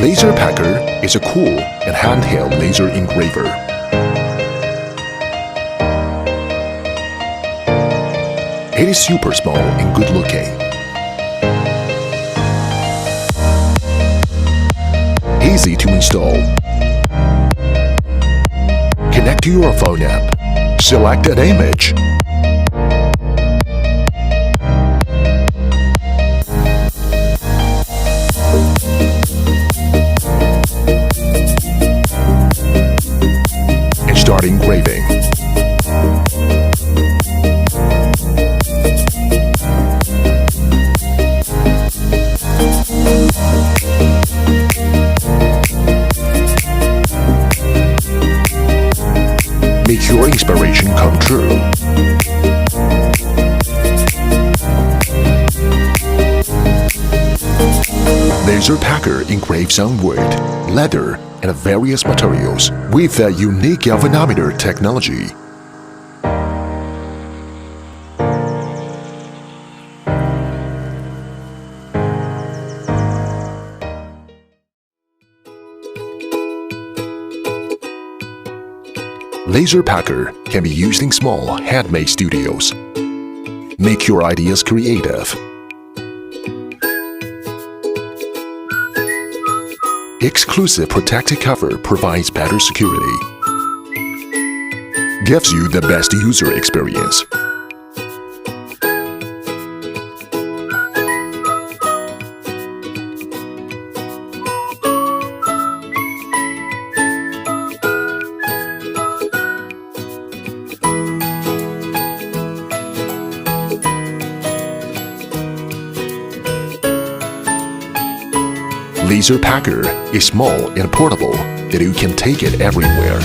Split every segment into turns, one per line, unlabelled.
Laserpecker is a cool and handheld laser engraver. It is super small and good looking. Easy to install. Connect to your phone app. Select an image. And start engraving. Make your inspiration come true. Laserpecker engraves on wood, leather, and various materials with a unique galvanometer technology. Laserpecker can be used in small, handmade studios. Make your ideas creative. Exclusive protective cover provides better security. Gives you the best user experience. Laserpecker is small and portable that you can take it everywhere.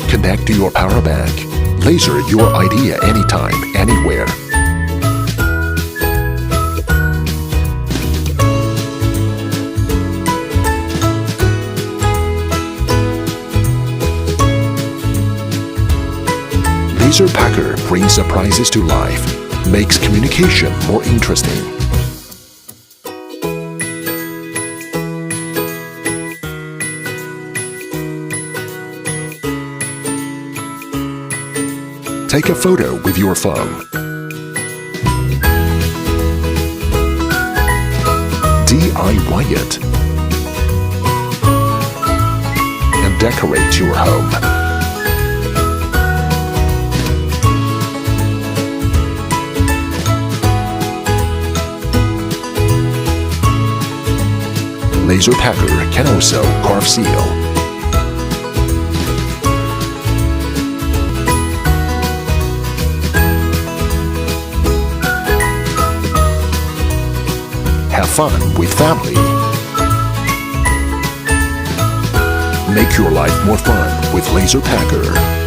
Connect to your power bank. Laser your idea anytime, anywhere. Laserpecker brings surprises to life, makes communication more interesting. Take a photo with your phone. DIY it. And decorate your home. Laserpecker can also carve seal. Have fun with family. Make your life more fun with Laserpecker.